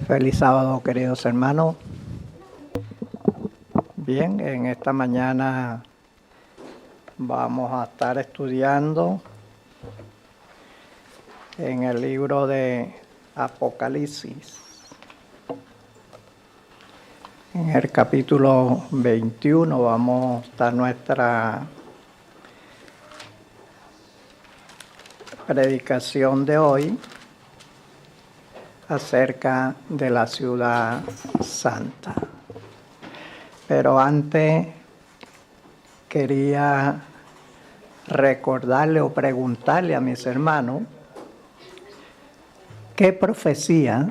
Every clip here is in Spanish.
Feliz sábado, queridos hermanos. Bien, en esta mañana vamos a estar estudiando en el libro de Apocalipsis. En el capítulo 21 vamos a estar nuestra predicación de hoy acerca de la ciudad santa. Pero antes quería recordarle o preguntarle a mis hermanos qué profecía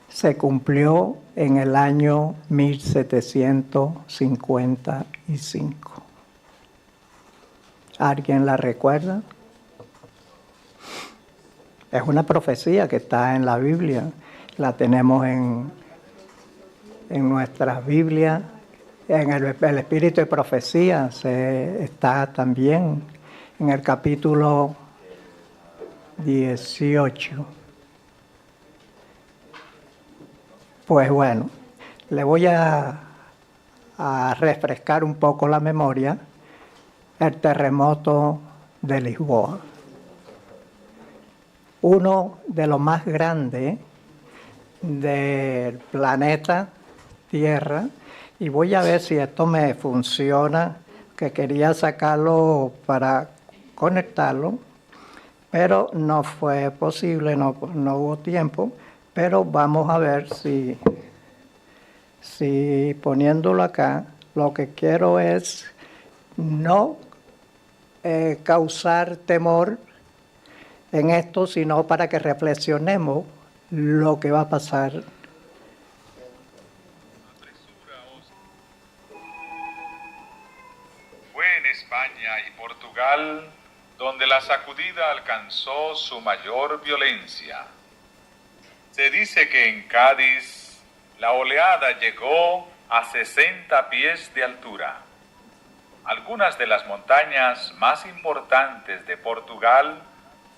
se cumplió en el año 1755. ¿Alguien la recuerda? Es una profecía que está en la Biblia, la tenemos en nuestras Biblias, en el espíritu de profecía está también en el capítulo 18. Pues bueno, le voy a refrescar un poco la memoria, el terremoto de Lisboa. Uno de los más grandes del planeta Tierra, y voy a ver si esto me funciona, que quería sacarlo para conectarlo, pero no fue posible, no hubo tiempo, pero vamos a ver si poniéndolo acá, lo que quiero es no causar temor en esto, sino para que reflexionemos lo que va a pasar. Fue en España y Portugal donde la sacudida alcanzó su mayor violencia. Se dice que en Cádiz la oleada llegó a 60 pies de altura. Algunas de las montañas más importantes de Portugal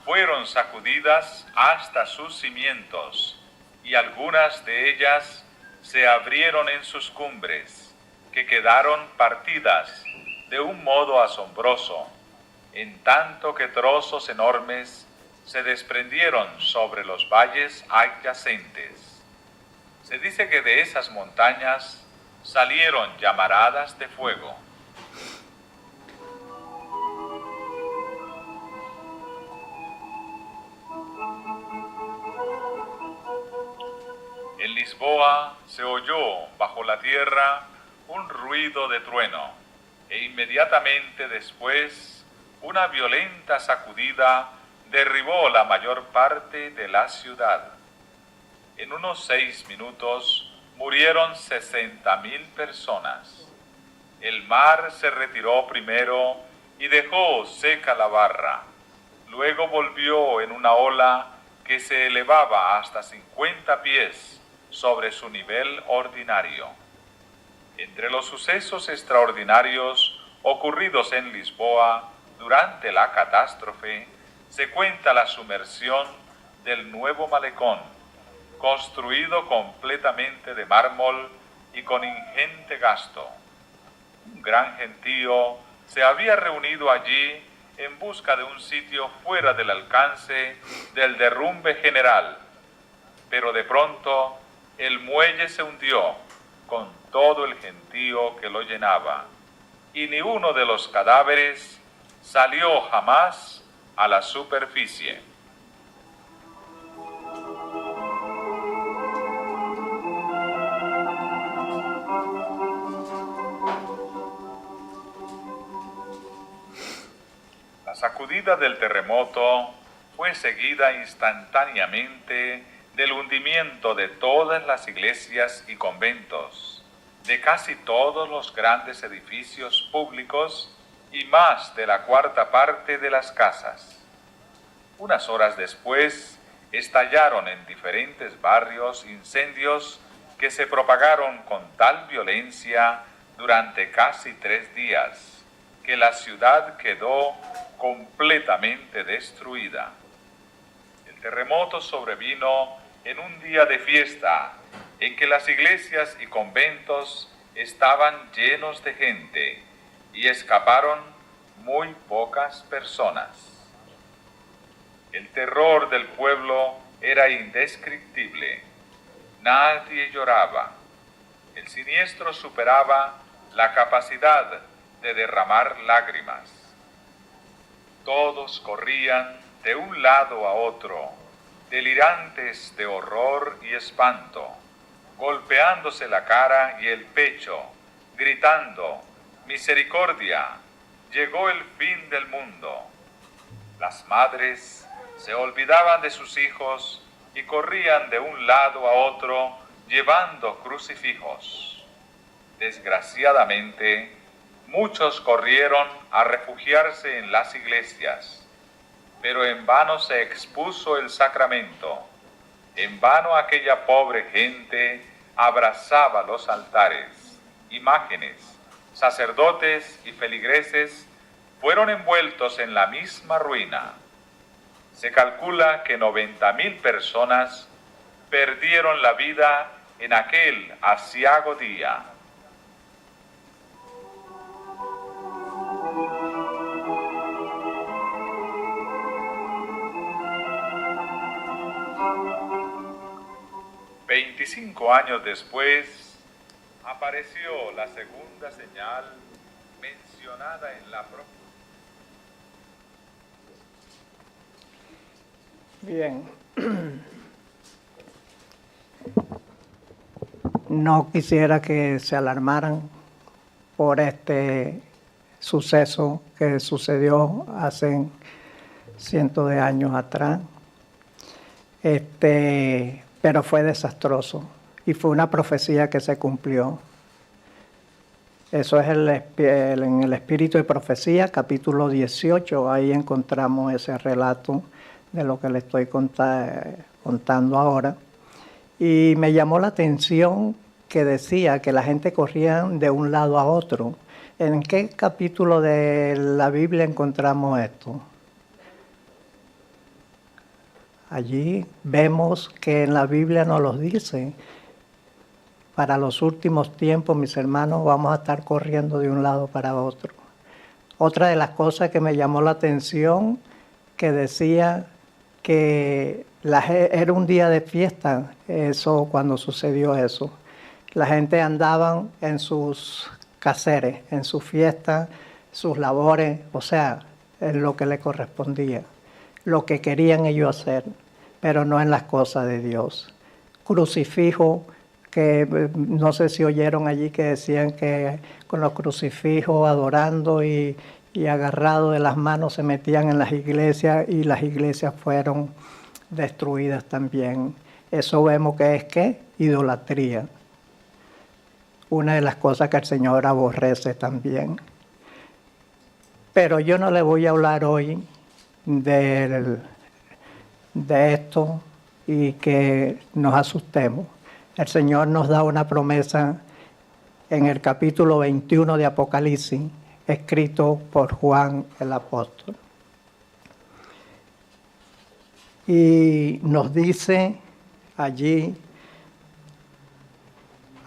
fueron sacudidas hasta sus cimientos, y algunas de ellas se abrieron en sus cumbres, que quedaron partidas de un modo asombroso, en tanto que trozos enormes se desprendieron sobre los valles adyacentes. Se dice que de esas montañas salieron llamaradas de fuego. En Lisboa se oyó bajo la tierra un ruido de trueno, e inmediatamente después una violenta sacudida derribó la mayor parte de la ciudad. En unos 6 minutos murieron 60.000 personas. El mar se retiró primero y dejó seca la barra. Luego volvió en una ola que se elevaba hasta 50 pies sobre su nivel ordinario. Entre los sucesos extraordinarios ocurridos en Lisboa durante la catástrofe, se cuenta la sumersión del nuevo malecón, construido completamente de mármol y con ingente gasto. Un gran gentío se había reunido allí en busca de un sitio fuera del alcance del derrumbe general, pero de pronto el muelle se hundió con todo el gentío que lo llenaba, y ni uno de los cadáveres salió jamás a la superficie. La sacudida del terremoto fue seguida instantáneamente del hundimiento de todas las iglesias y conventos, de casi todos los grandes edificios públicos y más de la cuarta parte de las casas. Unas horas después, estallaron en diferentes barrios incendios que se propagaron con tal violencia durante casi 3 días, que la ciudad quedó completamente destruida. El terremoto sobrevino en un día de fiesta, en que las iglesias y conventos estaban llenos de gente y escaparon muy pocas personas. El terror del pueblo era indescriptible. Nadie lloraba. El siniestro superaba la capacidad de derramar lágrimas. Todos corrían de un lado a otro, delirantes de horror y espanto, golpeándose la cara y el pecho, gritando: ¡misericordia! Llegó el fin del mundo. Las madres se olvidaban de sus hijos y corrían de un lado a otro llevando crucifijos. Desgraciadamente, muchos corrieron a refugiarse en las iglesias, pero en vano se expuso el sacramento. En vano aquella pobre gente abrazaba los altares, imágenes, sacerdotes y feligreses fueron envueltos en la misma ruina. Se calcula que 90,000 personas perdieron la vida en aquel aciago día. «25 años después, apareció la segunda señal mencionada en la profecía». Bien. No quisiera que se alarmaran por este suceso que sucedió hace cientos de años atrás. Pero fue desastroso y fue una profecía que se cumplió. Eso es en el Espíritu de Profecía, capítulo 18, ahí encontramos ese relato de lo que le estoy contando ahora. Y me llamó la atención que decía que la gente corría de un lado a otro. ¿En qué capítulo de la Biblia encontramos esto? Allí vemos que en la Biblia nos lo dice. Para los últimos tiempos, mis hermanos, vamos a estar corriendo de un lado para otro. Otra de las cosas que me llamó la atención, que decía que era un día de fiesta, eso cuando sucedió eso. La gente andaba en sus caseres, en sus fiestas, sus labores, o sea, en lo que le correspondía, lo que querían ellos hacer, pero no en las cosas de Dios. Crucifijo, que no sé si oyeron allí que decían que con los crucifijos adorando y agarrados de las manos se metían en las iglesias y las iglesias fueron destruidas también. Eso vemos que es ¿qué? Idolatría. Una de las cosas que el Señor aborrece también. Pero yo no le voy a hablar hoy de esto y que nos asustemos. El Señor nos da una promesa en el capítulo 21 de Apocalipsis, escrito por Juan el apóstol. Y nos dice allí,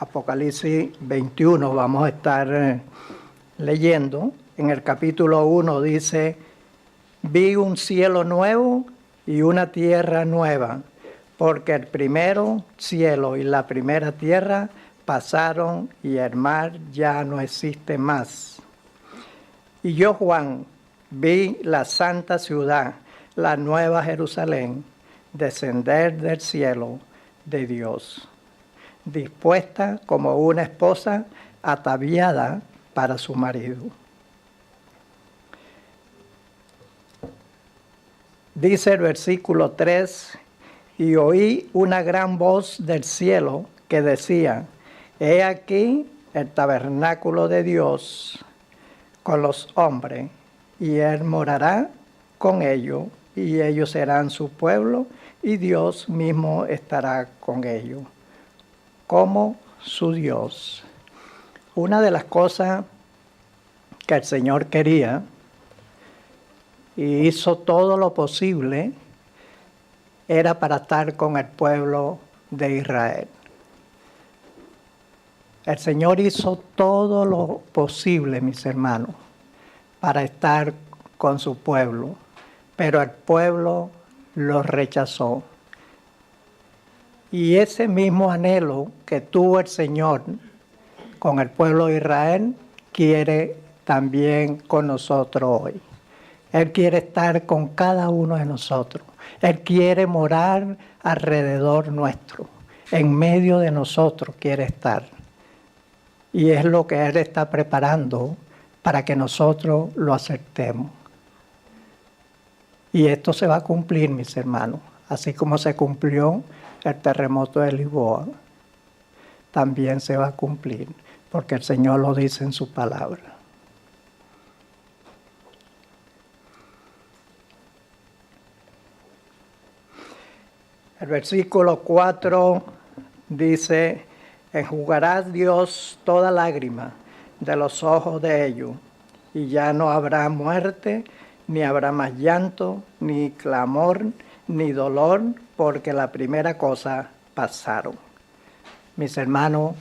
Apocalipsis 21, vamos a estar leyendo, en el capítulo 1 dice: vi un cielo nuevo y una tierra nueva, porque el primero cielo y la primera tierra pasaron y el mar ya no existe más. Y yo, Juan, vi la santa ciudad, la nueva Jerusalén, descender del cielo de Dios, dispuesta como una esposa ataviada para su marido. Dice el versículo 3, y oí una gran voz del cielo que decía: he aquí el tabernáculo de Dios con los hombres, y Él morará con ellos, y ellos serán su pueblo, y Dios mismo estará con ellos, como su Dios. Una de las cosas que el Señor quería, y hizo todo lo posible, era para estar con el pueblo de Israel. El Señor hizo todo lo posible, mis hermanos, para estar con su pueblo, pero el pueblo lo rechazó. Y ese mismo anhelo que tuvo el Señor con el pueblo de Israel, quiere también con nosotros hoy. Él quiere estar con cada uno de nosotros. Él quiere morar alrededor nuestro, en medio de nosotros quiere estar. Y es lo que Él está preparando para que nosotros lo aceptemos. Y esto se va a cumplir, mis hermanos, así como se cumplió el terremoto de Lisboa. También se va a cumplir, porque el Señor lo dice en su palabra. El versículo 4 dice: enjugará Dios toda lágrima de los ojos de ellos, y ya no habrá muerte, ni habrá más llanto, ni clamor, ni dolor, porque la primera cosa pasaron. Mis hermanos,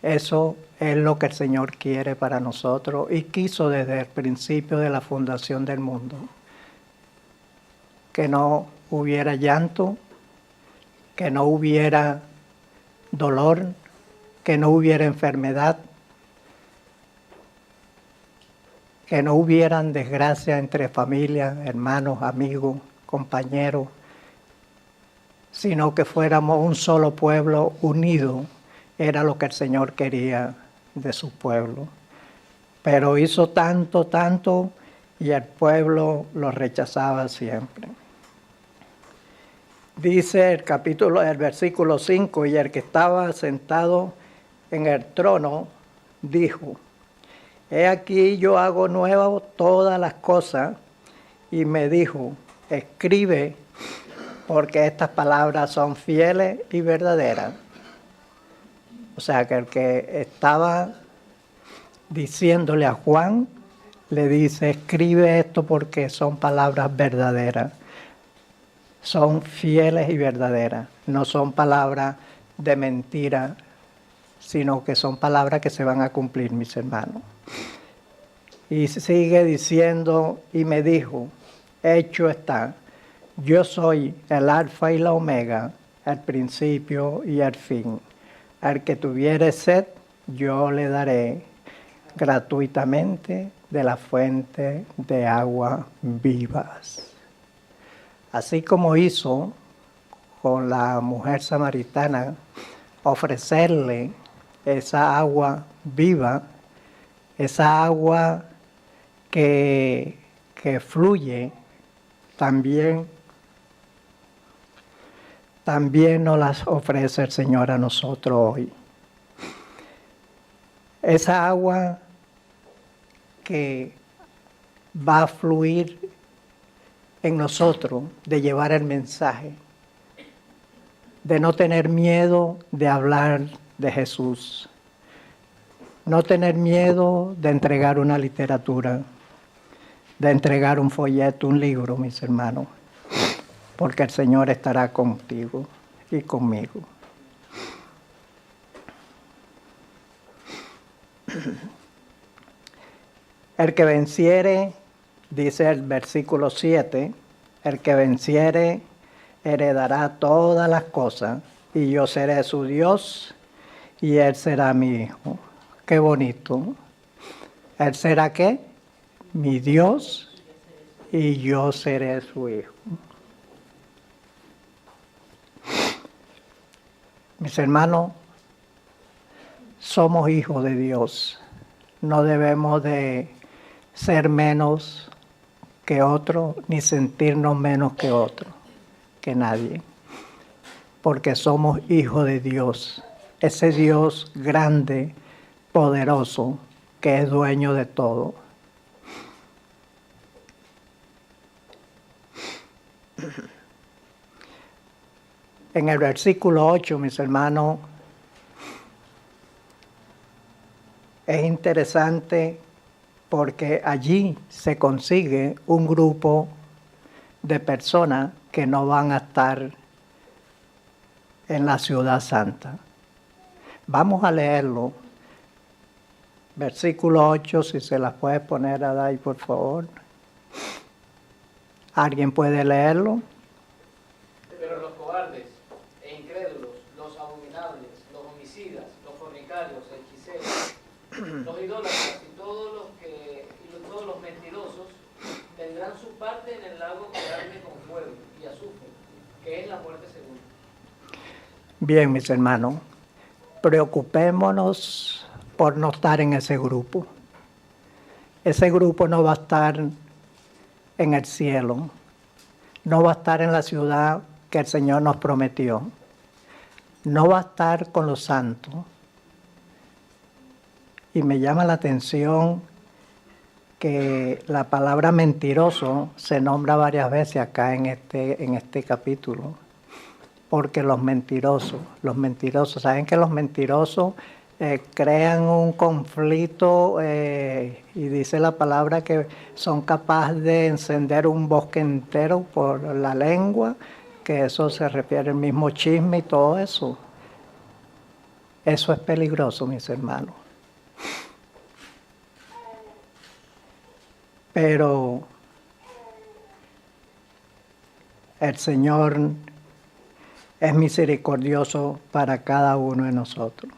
eso es lo que el Señor quiere para nosotros y quiso desde el principio de la fundación del mundo. Que no hubiera llanto, que no hubiera dolor, que no hubiera enfermedad, que no hubieran desgracia entre familias, hermanos, amigos, compañeros, sino que fuéramos un solo pueblo unido. Era lo que el Señor quería de su pueblo. Pero hizo tanto, tanto, y el pueblo lo rechazaba siempre. Dice el versículo 5, y el que estaba sentado en el trono dijo: he aquí yo hago nuevas todas las cosas, y me dijo: escribe, porque estas palabras son fieles y verdaderas. O sea que el que estaba diciéndole a Juan, le dice: escribe esto porque son palabras verdaderas. Son fieles y verdaderas. No son palabras de mentira, sino que son palabras que se van a cumplir, mis hermanos. Y sigue diciendo: y me dijo: hecho está, yo soy el alfa y la omega, el principio y el fin. Al que tuviere sed, yo le daré gratuitamente de la fuente de agua vivas. Así como hizo con la mujer samaritana, ofrecerle esa agua viva, esa agua que fluye, también nos las ofrece el Señor a nosotros hoy. Esa agua que va a fluir en nosotros, de llevar el mensaje, de no tener miedo de hablar de Jesús, no tener miedo de entregar una literatura, de entregar un folleto, un libro, mis hermanos, porque el Señor estará contigo y conmigo. El que venciere, dice el versículo 7, el que venciere heredará todas las cosas, y yo seré su Dios, y él será mi hijo. Qué bonito. ¿Él será qué? Mi Dios, y yo seré su hijo. Mis hermanos, somos hijos de Dios. No debemos de ser menos que otro, ni sentirnos menos que otro, que nadie. Porque somos hijos de Dios, ese Dios grande, poderoso, que es dueño de todo. En el versículo 8, mis hermanos, es interesante porque allí se consigue un grupo de personas que no van a estar en la ciudad santa. Vamos a leerlo. Versículo 8, si se las puede poner a Dai, por favor. ¿Alguien puede leerlo? Pero los cobardes e incrédulos, los abominables, los homicidas, los fornicarios, hechiceros, los idólatras y todos los mentirosos tendrán su parte en el lago que arde con fuego y azufre, que es la muerte segunda. Bien, mis hermanos, preocupémonos por no estar en ese grupo. Ese grupo no va a estar en el cielo, no va a estar en la ciudad que el Señor nos prometió, no va a estar con los santos. Y me llama la atención que la palabra mentiroso se nombra varias veces acá en este capítulo, porque los mentirosos, ¿saben que los mentirosos crean un conflicto y dice la palabra que son capaces de encender un bosque entero por la lengua, que eso se refiere al mismo chisme y todo eso? Eso es peligroso, mis hermanos. Pero el Señor es misericordioso para cada uno de nosotros.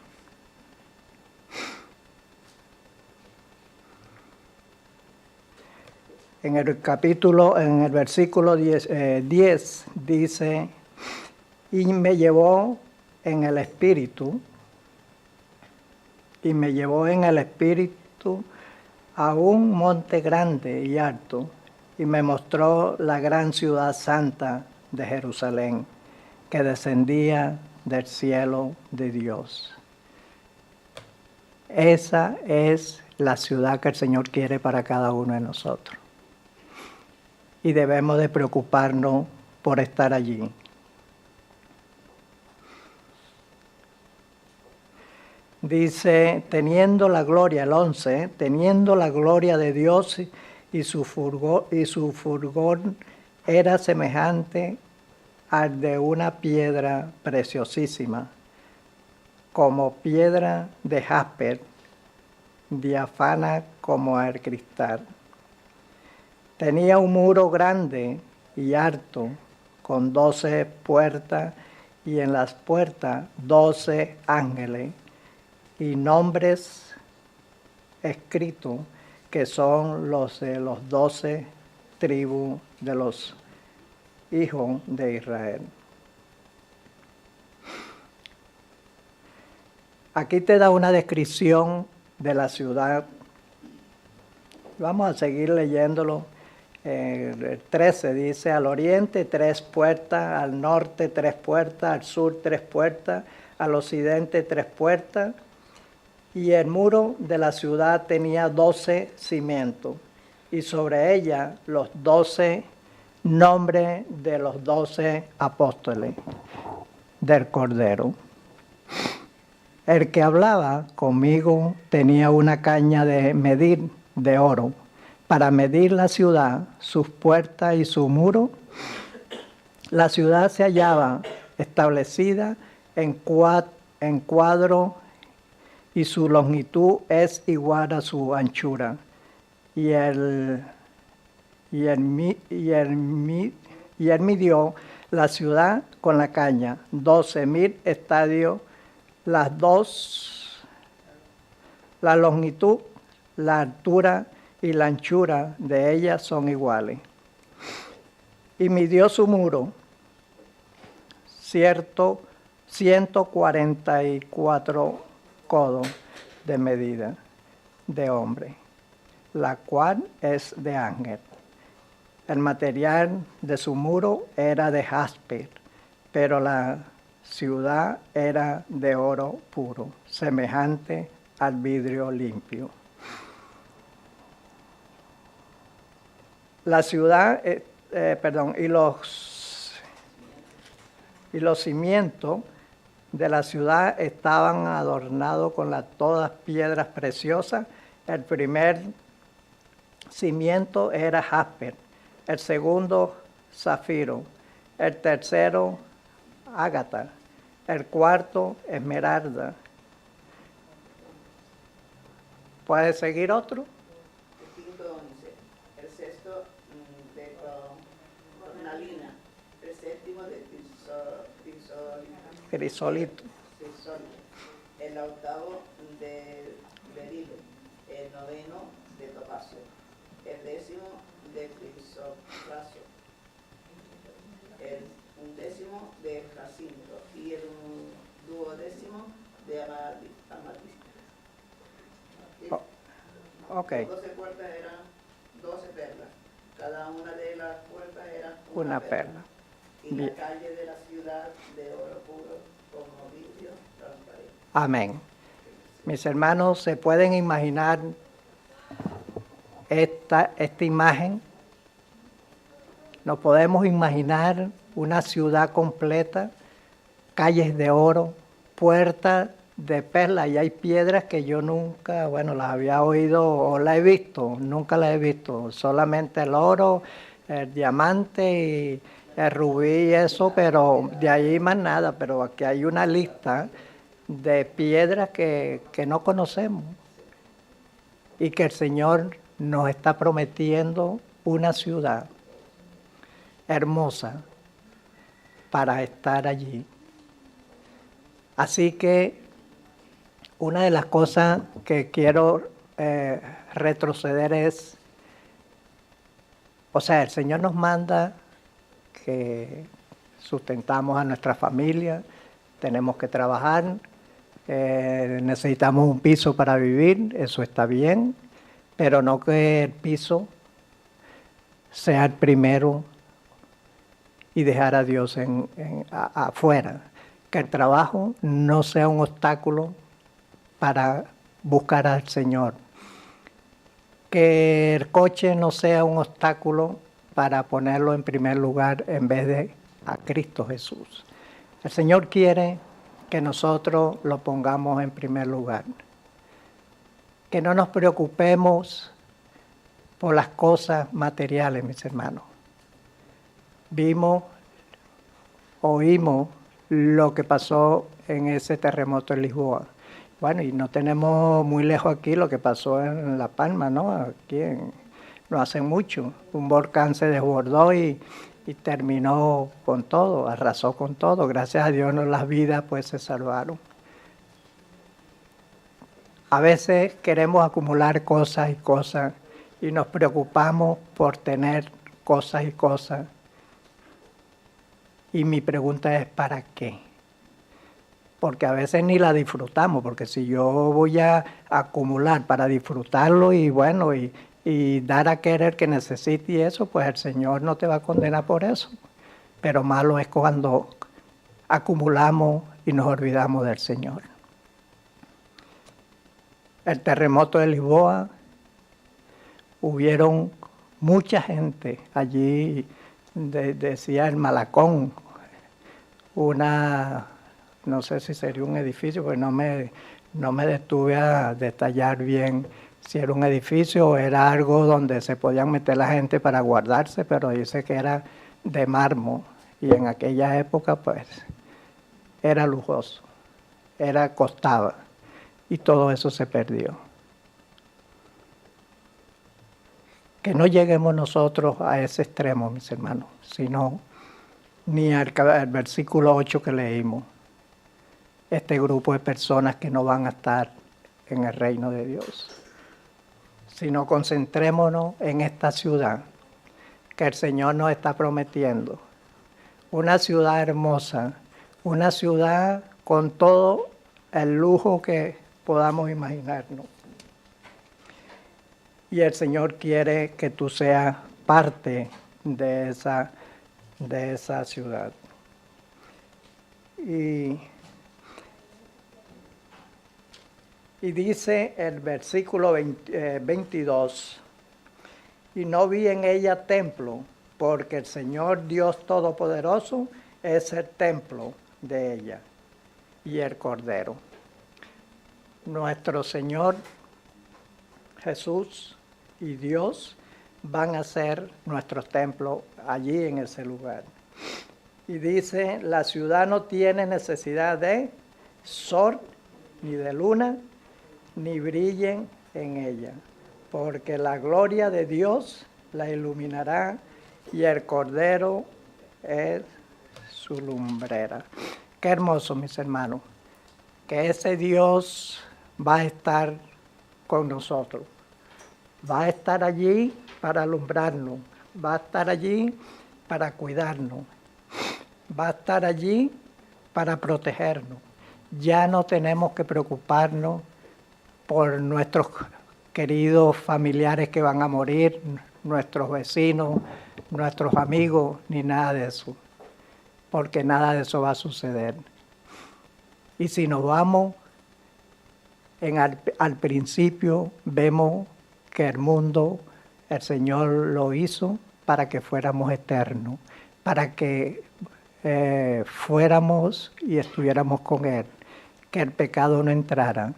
En el versículo 10 dice, y me llevó en el Espíritu a un monte grande y alto, y me mostró la gran ciudad santa de Jerusalén, que descendía del cielo de Dios. Esa es la ciudad que el Señor quiere para cada uno de nosotros. Y debemos de preocuparnos por estar allí. Dice, teniendo la gloria, el 11, teniendo la gloria de Dios y su fulgor era semejante al de una piedra preciosísima, como piedra de jasper, diáfana como el cristal. Tenía un muro grande y alto, con 12 puertas, y en las puertas 12 ángeles, y nombres escritos que son los de los 12 tribus de los hijos de Israel. Aquí te da una descripción de la ciudad. Vamos a seguir leyéndolo. El 13 dice, al oriente 3 puertas, al norte 3 puertas, al sur 3 puertas, al occidente 3 puertas, y el muro de la ciudad tenía 12 cimientos, y sobre ella los 12 nombres de los 12 apóstoles del Cordero. El que hablaba conmigo tenía una caña de medir de oro, para medir la ciudad, sus puertas y su muro. La ciudad se hallaba establecida en cuadro, y su longitud es igual a su anchura. Y él midió la ciudad con la caña, 12,000 estadios, la longitud, la altura y la anchura de ellas son iguales. Y midió su muro, 144 codos de medida de hombre, la cual es de ángel. El material de su muro era de jaspe, pero la ciudad era de oro puro, semejante al vidrio limpio. La ciudad, y los cimientos de la ciudad estaban adornados con todas piedras preciosas. El primer cimiento era jaspe, el segundo zafiro, El tercero, ágata. El cuarto, esmeralda. ¿Puede seguir otro? El quinto, once. El sexto, de cornalina. El séptimo, de Crisolito. crisólito. El octavo, de berilo. El noveno, de topacio. El décimo, de crisopraso. El undécimo, de jacinto. Y el duodécimo, de amatista. Ok, 12 puertas eran 12 perlas. Cada una de las puertas era una perla. Y Bien. la calle de la ciudad de oro puro como vidrio transparente. Amén. Mis hermanos, ¿se pueden imaginar esta imagen? Nos podemos imaginar una ciudad completa, calles de oro, puertas de perla, y hay piedras que yo nunca, bueno, las había oído o las he visto, nunca las he visto, solamente el oro, el diamante y el rubí y eso, pero de ahí más nada, pero aquí hay una lista de piedras que no conocemos y que el Señor nos está prometiendo una ciudad hermosa para estar allí. Así que una de las cosas que quiero retroceder es, o sea, el Señor nos manda que sustentamos a nuestra familia, tenemos que trabajar, necesitamos un piso para vivir, eso está bien, pero no que el piso sea el primero y dejar a Dios afuera. Que el trabajo no sea un obstáculo para buscar al Señor. Que el coche no sea un obstáculo para ponerlo en primer lugar en vez de a Cristo Jesús. El Señor quiere que nosotros lo pongamos en primer lugar. Que no nos preocupemos por las cosas materiales, mis hermanos. Oímos lo que pasó en ese terremoto en Lisboa. Bueno, y no tenemos muy lejos aquí lo que pasó en La Palma, ¿no? Aquí no hace mucho. Un volcán se desbordó y terminó con todo, arrasó con todo. Gracias a Dios las vidas pues se salvaron. A veces queremos acumular cosas y cosas y nos preocupamos por tener cosas y cosas. Y mi pregunta es, ¿para qué? Porque a veces ni la disfrutamos, porque si yo voy a acumular para disfrutarlo y bueno, y dar a querer que necesite y eso, pues el Señor no te va a condenar por eso. Pero malo es cuando acumulamos y nos olvidamos del Señor. El terremoto de Lisboa, hubieron mucha gente allí, decía el Malacón, no sé si sería un edificio, porque no me detuve a detallar bien si era un edificio o era algo donde se podían meter la gente para guardarse, pero dice que era de mármol y en aquella época pues era lujoso, costaba y todo eso se perdió. Que no lleguemos nosotros a ese extremo, mis hermanos, sino ni al versículo 8 que leímos. Este grupo de personas que no van a estar en el reino de Dios. Sino concentrémonos en esta ciudad que el Señor nos está prometiendo. Una ciudad hermosa, una ciudad con todo el lujo que podamos imaginarnos. Y el Señor quiere que tú seas parte de esa ciudad. Y dice el versículo 22, y no vi en ella templo, porque el Señor Dios Todopoderoso es el templo de ella y el Cordero. Nuestro Señor Jesús y Dios van a ser nuestros templos allí en ese lugar. Y dice, la ciudad no tiene necesidad de sol, ni de luna, ni brillen en ella, porque la gloria de Dios la iluminará y el Cordero es su lumbrera. Qué hermoso, mis hermanos, que ese Dios va a estar con nosotros. Va a estar allí para alumbrarnos, va a estar allí para cuidarnos, va a estar allí para protegernos. Ya no tenemos que preocuparnos por nuestros queridos familiares que van a morir, nuestros vecinos, nuestros amigos, ni nada de eso, porque nada de eso va a suceder. Y si nos vamos, al principio vemos que el mundo, el Señor lo hizo para que fuéramos eternos, para que fuéramos y estuviéramos con Él, que el pecado no entrara.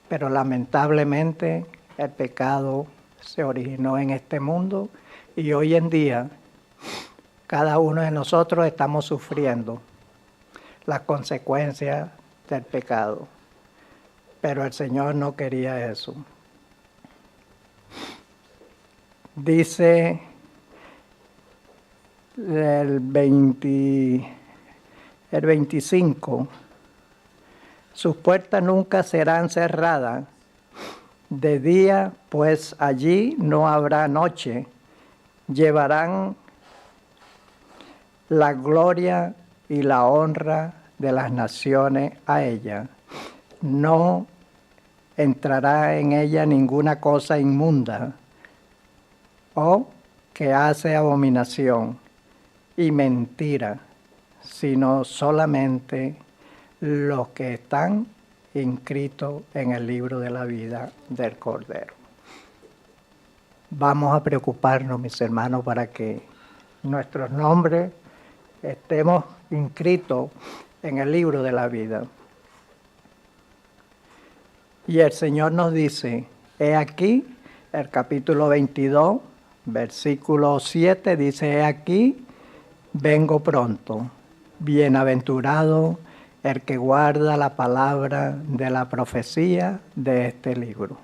Pero lamentablemente el pecado se originó en este mundo y hoy en día cada uno de nosotros estamos sufriendo las consecuencias del pecado. Pero el Señor no quería eso. Dice el 25, sus puertas nunca serán cerradas de día, pues allí no habrá noche. Llevarán la gloria y la honra de las naciones a ella. No entrará en ella ninguna cosa inmunda o que hace abominación y mentira, sino solamente los que están inscritos en el libro de la vida del Cordero. Vamos a preocuparnos, mis hermanos, para que nuestros nombres estemos inscritos en el libro de la vida. Y el Señor nos dice, he aquí, el capítulo 22, versículo 7, dice, he aquí, vengo pronto, bienaventurado el que guarda la palabra de la profecía de este libro.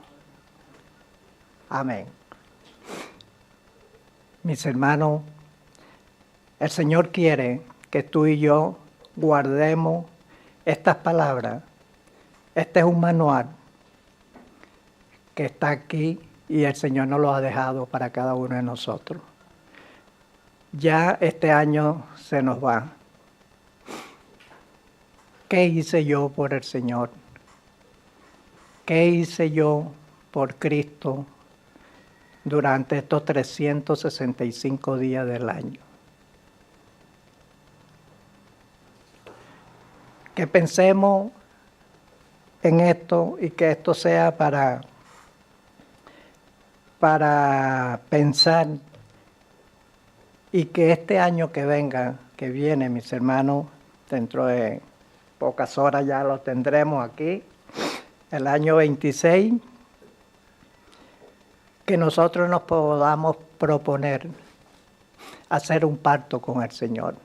Amén. Mis hermanos, el Señor quiere que tú y yo guardemos estas palabras. Este es un manual que está aquí y el Señor nos lo ha dejado para cada uno de nosotros. Ya este año se nos va. ¿Qué hice yo por el Señor? ¿Qué hice yo por Cristo durante estos 365 días del año? Que pensemos en esto y que esto sea para pensar y que este año que venga, que viene, mis hermanos, dentro de pocas horas ya lo tendremos aquí, el año 26, que nosotros nos podamos proponer hacer un pacto con el Señor.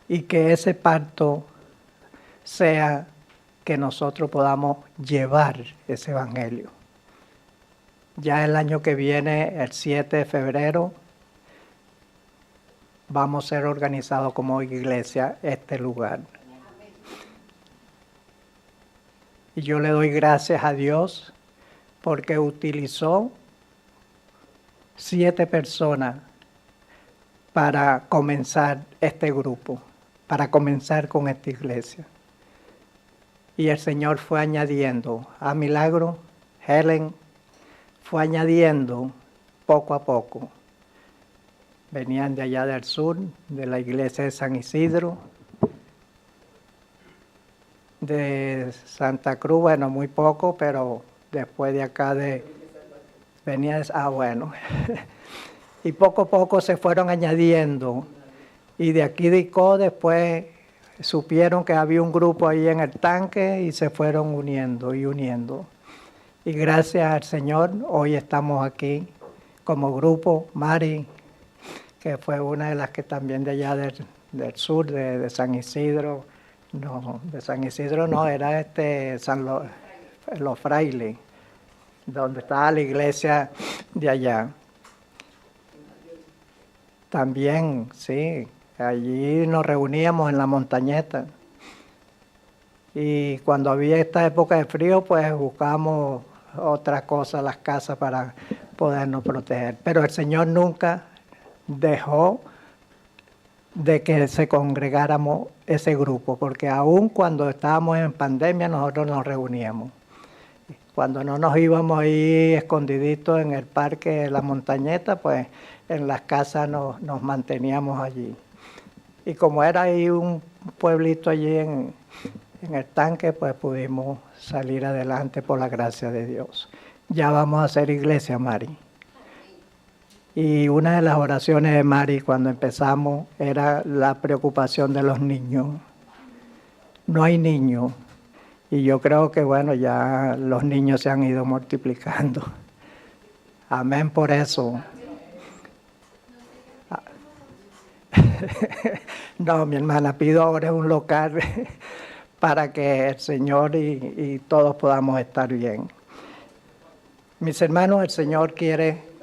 Y que ese pacto sea que nosotros podamos llevar ese evangelio. Ya el año que viene, el 7 de febrero, vamos a ser organizados como iglesia este lugar. Y yo le doy gracias a Dios porque utilizó 7 personas para comenzar este grupo, para comenzar con esta iglesia. Y el Señor fue añadiendo a Milagro, Helen, fue añadiendo poco a poco. Venían de allá del sur, de la iglesia de San Isidro, de Santa Cruz, bueno, muy poco, pero después de acá venía, bueno. Y poco a poco se fueron añadiendo. Y de aquí de Icó después supieron que había un grupo ahí en el tanque y se fueron uniendo y uniendo. Y gracias al Señor, hoy estamos aquí como grupo. Mari, que fue una de las que también de allá del sur, de San Isidro. No, de San Isidro no, era Los Frailes, donde estaba la iglesia de allá. También, sí, allí nos reuníamos en la montañeta. Y cuando había esta época de frío, pues buscábamos otra cosa, las casas para podernos proteger. Pero el Señor nunca dejó de que se congregáramos ese grupo, porque aún cuando estábamos en pandemia nosotros nos reuníamos. Cuando no nos íbamos ahí escondiditos en el parque de la montañeta, pues en las casas nos manteníamos allí. Y como era ahí un pueblito allí en el tanque, pues pudimos salir adelante por la gracia de Dios. Ya vamos a hacer iglesia, Mari. Y una de las oraciones de Mari cuando empezamos era la preocupación de los niños. No hay niños. Y yo creo que, bueno, ya los niños se han ido multiplicando. Amén por eso. No, mi hermana, pido ahora un local para que el Señor y todos podamos estar bien. Mis hermanos, el Señor quiere...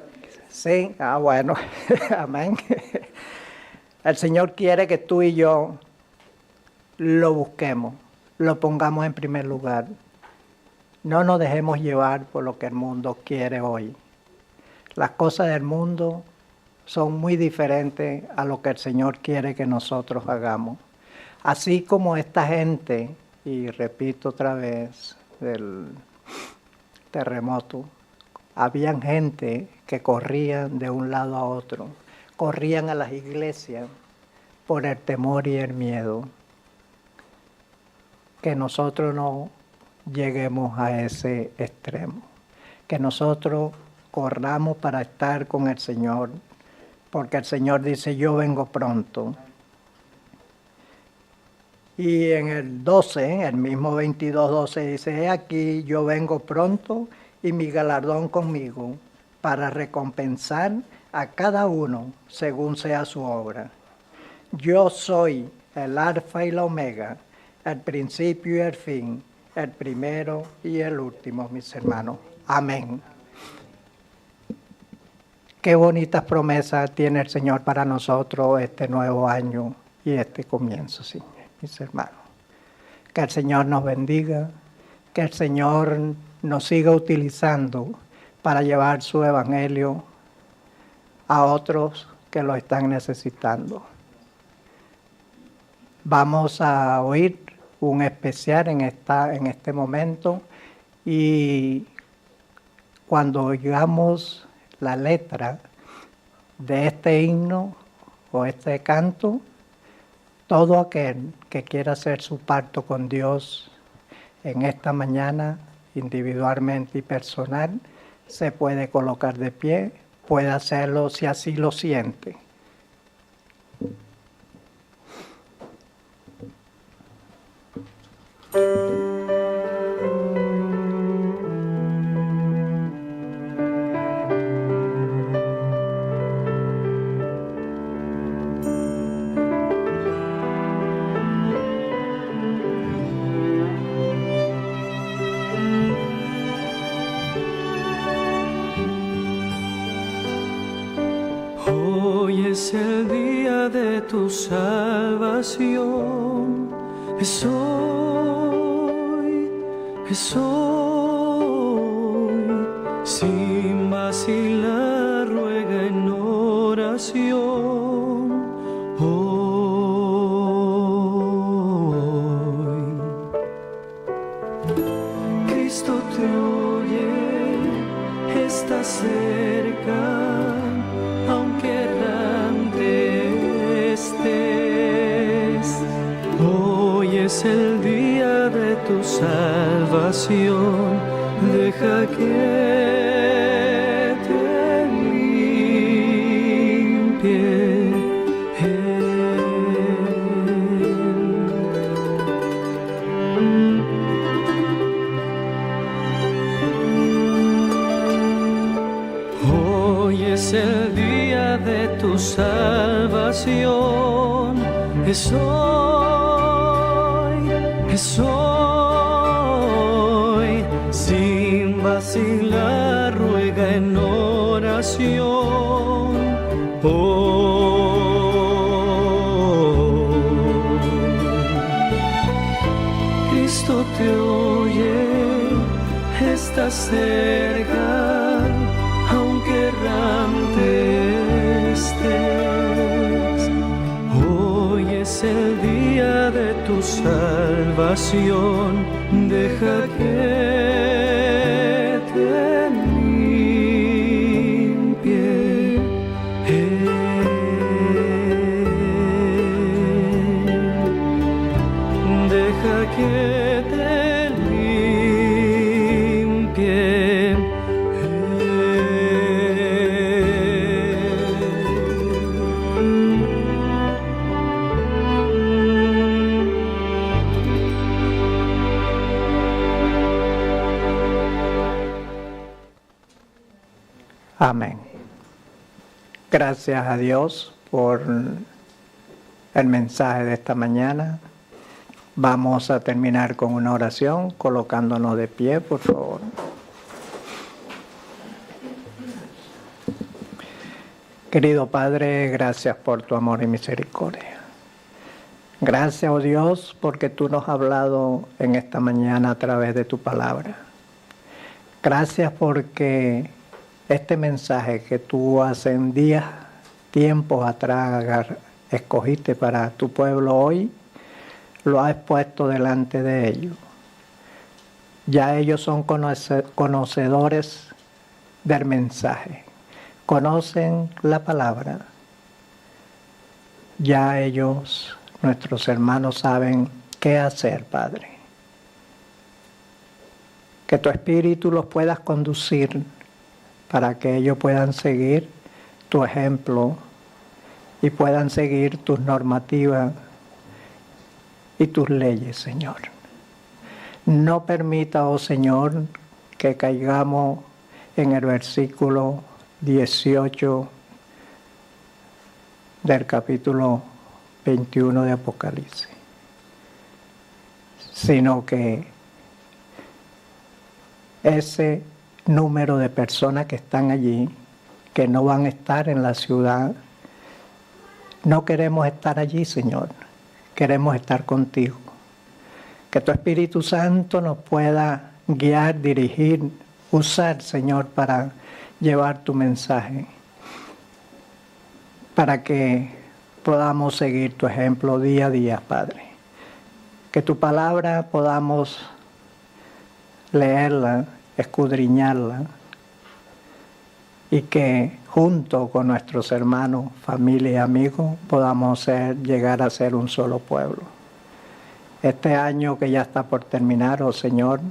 Sí, bueno, amén. El Señor quiere que tú y yo lo busquemos, lo pongamos en primer lugar. No nos dejemos llevar por lo que el mundo quiere hoy. Las cosas del mundo son muy diferentes a lo que el Señor quiere que nosotros hagamos. Así como esta gente, y repito otra vez, del terremoto, habían gente que corrían de un lado a otro, corrían a las iglesias por el temor y el miedo. Que nosotros no lleguemos a ese extremo, que nosotros corramos para estar con el Señor, porque el Señor dice, yo vengo pronto. Y en el 12, el mismo 22:12 dice, he aquí, yo vengo pronto y mi galardón conmigo, para recompensar a cada uno según sea su obra. Yo soy el Alfa y la Omega, el principio y el fin, el primero y el último, mis hermanos. Amén. Qué bonitas promesas tiene el Señor para nosotros este nuevo año y este comienzo, sí, mis hermanos. Que el Señor nos bendiga, que el Señor nos siga utilizando para llevar su evangelio a otros que lo están necesitando. Vamos a oír un especial en este momento y cuando oigamos la letra de este himno o este canto, todo aquel que quiera hacer su pacto con Dios en esta mañana, individualmente y personal, se puede colocar de pie, puede hacerlo si así lo siente. Hoy es el día de tu salvación, es hoy, sin vacilar ruega en oración, hoy. Cristo te oye, está cerca, aunque errante estés. Hoy es el día de tu salvación, deja que te limpie Hoy es el día de tu tu salvación. Es hoy, sin vacilar, ruega en oración. Cristo te oye, está cerca, aunque errante estés. Hoy es el día de tu salvación, deja que te limpie. Deja que te limpie. Amén. Gracias a Dios por el mensaje de esta mañana. Vamos a terminar con una oración, colocándonos de pie, por favor. Querido Padre, gracias por tu amor y misericordia. Gracias, oh Dios, porque tú nos has hablado en esta mañana a través de tu palabra. Gracias porque este mensaje que tú hace tiempos atrás escogiste para tu pueblo hoy, lo has puesto delante de ellos. Ya ellos son conocedores del mensaje, conocen la palabra. Ya ellos, nuestros hermanos, saben qué hacer, Padre. Que tu Espíritu los puedas conducir para que ellos puedan seguir tu ejemplo y puedan seguir tus normativas y tus leyes, Señor. No permita, oh Señor, que caigamos en el versículo 18 del capítulo 21 de Apocalipsis, sino que ese número de personas que están allí, que no van a estar en la ciudad, no queremos estar allí, Señor. Queremos estar contigo. Que tu Espíritu Santo nos pueda guiar, dirigir, usar, Señor, para llevar tu mensaje. Para que podamos seguir tu ejemplo día a día, Padre. Que tu palabra podamos leerla, escudriñarla, y que junto con nuestros hermanos, familia y amigos podamos llegar a ser un solo pueblo. Este año que ya está por terminar, oh Señor,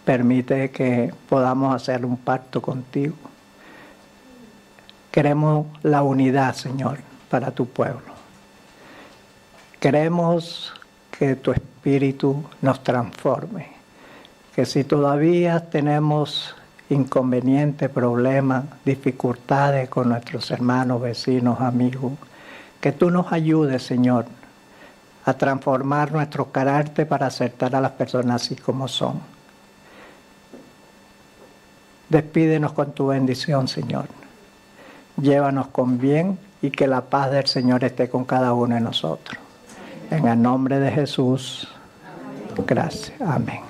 permite que podamos hacer un pacto contigo. Queremos la unidad, Señor, para tu pueblo. Queremos que tu Espíritu nos transforme. Que si todavía tenemos inconvenientes, problemas, dificultades con nuestros hermanos, vecinos, amigos, que tú nos ayudes, Señor, a transformar nuestro carácter para aceptar a las personas así como son. Despídenos con tu bendición, Señor. Llévanos con bien y que la paz del Señor esté con cada uno de nosotros. En el nombre de Jesús, gracias. Amén.